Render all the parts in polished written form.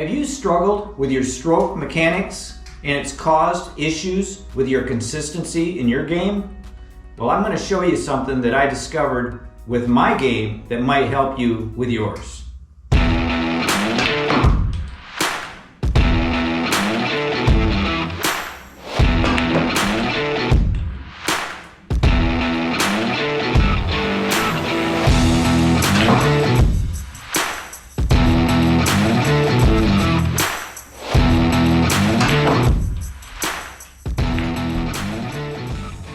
Have you struggled with your stroke mechanics and it's caused issues with your consistency in your game? Well, I'm going to show you something that I discovered with my game that might help you with yours.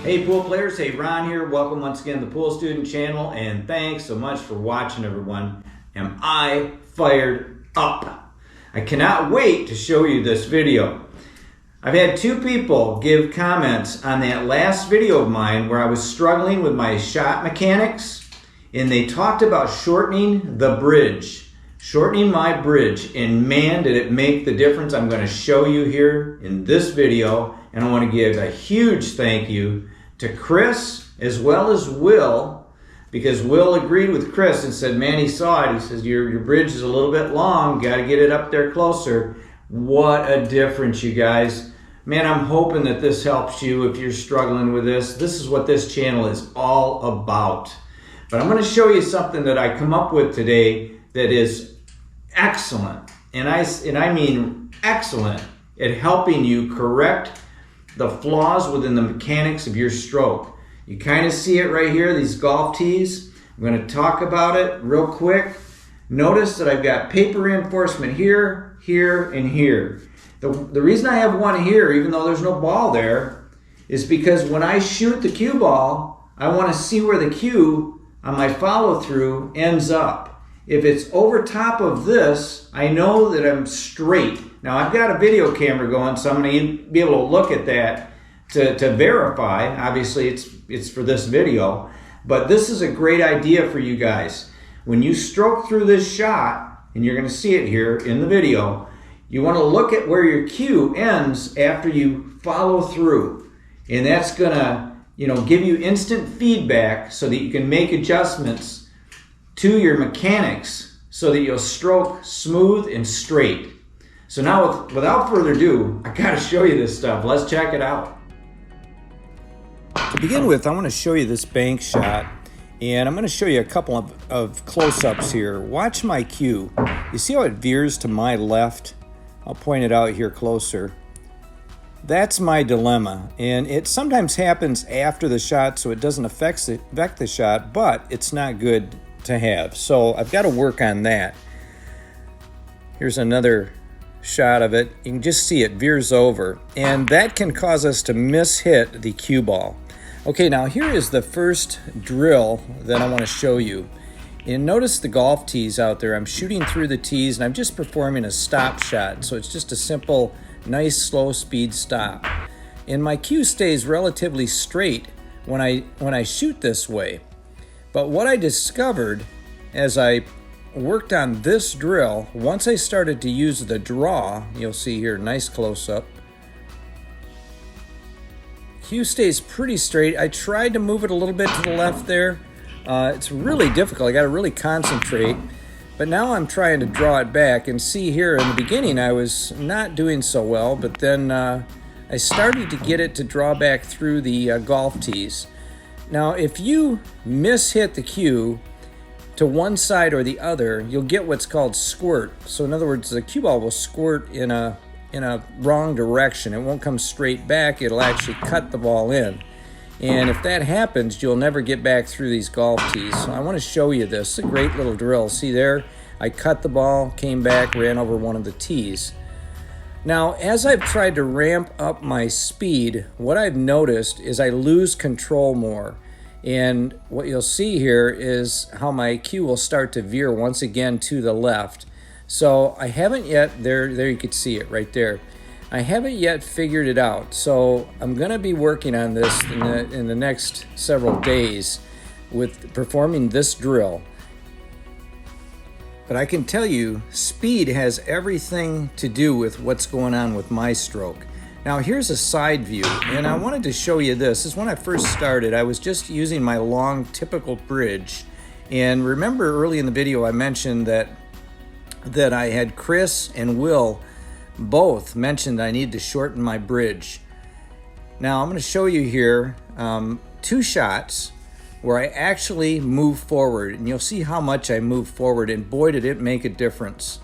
Hey pool players, hey Ron here. Welcome once again to the Pool Student channel, and thanks so much for watching, everyone. Am I fired up? I cannot wait to show you this video. I've had two people give comments on that last video of mine where I was struggling with my shot mechanics, and they talked about shortening the bridge. Shortening my bridge, and man did it make the difference. I'm going to show you here in this video, and I want to give a huge thank you to Chris as well as Will, because Will agreed with Chris and said, man, he saw it. He says, your bridge is a little bit long. Got to get it up there closer. What a difference, you guys. Man, I'm hoping that this helps you if you're struggling with this. This is what this channel is all about. But I'm going to show you something that I come up with today that is excellent. And I mean excellent at helping you correct the flaws within the mechanics of your stroke. You kind of see it right here, these golf tees. I'm going to talk about it real quick. Notice that I've got paper reinforcement here, here, and here. The reason I have one here, even though there's no ball there, is because when I shoot the cue ball, I want to see where the cue on my follow through ends up. If it's over top of this, I know that I'm straight. Now I've got a video camera going, so I'm going to be able to look at that to verify. Obviously it's for this video, but this is a great idea for you guys. When you stroke through this shot, and you're going to see it here in the video, you want to look at where your cue ends after you follow through. And that's going to, give you instant feedback so that you can make adjustments to your mechanics so that you'll stroke smooth and straight. So now, without further ado, I gotta show you this stuff. Let's check it out. To begin with, I want to show you this bank shot, and I'm going to show you a couple of close-ups here. Watch my cue. You see how it veers to my left? I'll point it out here closer. That's my dilemma, and it sometimes happens after the shot, so it doesn't affect the shot, but it's not good to have. So I've got to work on that. Here's another shot of it. You can just see it veers over, and that can cause us to miss-hit the cue ball. Okay, now here is the first drill that I want to show you. And notice the golf tees out there. I'm shooting through the tees, and I'm just performing a stop shot. So it's just a simple, nice, slow speed stop. And my cue stays relatively straight when I shoot this way. But what I discovered as I worked on this drill, once I started to use the draw, you'll see here, nice close-up. Cue stays pretty straight. I tried to move it a little bit to the left there. It's really difficult. I got to really concentrate. But now I'm trying to draw it back, and see here in the beginning I was not doing so well, but then I started to get it to draw back through the golf tees. Now if you miss-hit the cue to one side or the other, you'll get what's called squirt. So in other words, the cue ball will squirt in a wrong direction. It won't come straight back. It'll actually cut the ball in. And if that happens, you'll never get back through these golf tees. So I want to show you this. It's a great little drill. See there? I cut the ball, came back, ran over one of the tees. Now, as I've tried to ramp up my speed, what I've noticed is I lose control more. And what you'll see here is how my cue will start to veer once again to the left. So I haven't yet, there you could see it right there. I haven't yet figured it out. So I'm going to be working on this in the next several days with performing this drill. But I can tell you, speed has everything to do with what's going on with my stroke. Now here's a side view, and I wanted to show you this. This is when I first started. I was just using my long typical bridge. And remember early in the video I mentioned that that I had Chris and Will both mentioned I need to shorten my bridge. Now I'm going to show you here 2 shots where I actually move forward, and you'll see how much I move forward, and boy did it make a difference.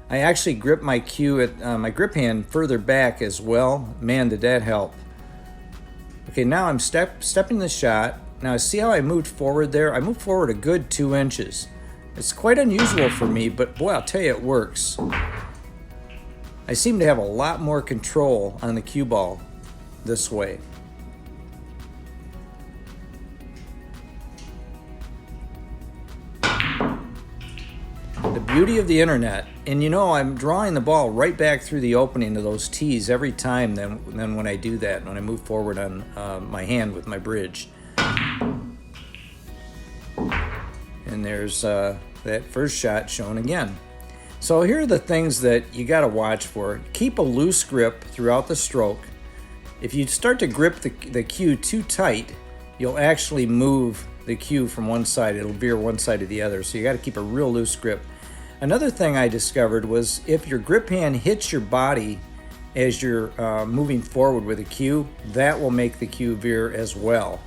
I actually grip my cue at my grip hand further back as well. Man, did that help. Okay, now I'm stepping the shot. Now see how I moved forward there? I moved forward a good 2 inches. It's quite unusual for me, but boy, I'll tell you, it works. I seem to have a lot more control on the cue ball this way. The beauty of the internet, and I'm drawing the ball right back through the opening of those tees every time then when I do that, when I move forward on my hand with my bridge. And there's that first shot shown again. So here are the things that you got to watch for. Keep a loose grip throughout the stroke. If you start to grip the cue too tight, you'll actually move the cue from one side. It'll veer one side to the other. So you got to keep a real loose grip. Another thing I discovered was if your grip hand hits your body as you're moving forward with a cue, that will make the cue veer as well.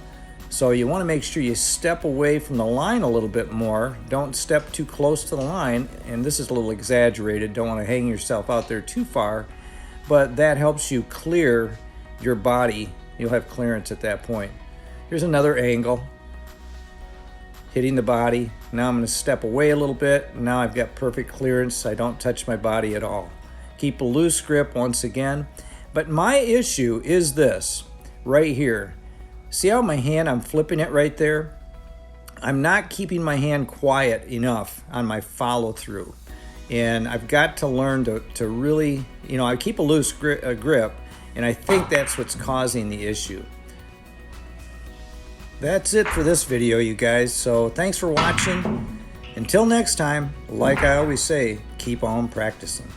So you want to make sure you step away from the line a little bit more. Don't step too close to the line, and this is a little exaggerated. Don't want to hang yourself out there too far, but that helps you clear your body. You'll have clearance at that point. Here's another angle. Hitting the body. Now I'm going to step away a little bit. Now I've got perfect clearance. I don't touch my body at all. Keep a loose grip once again. But my issue is this right here. See how my hand, I'm flipping it right there? I'm not keeping my hand quiet enough on my follow through. And I've got to learn to really, I keep a loose grip, and I think that's what's causing the issue. That's it for this video, you guys. So thanks for watching. Until next time, like I always say, keep on practicing.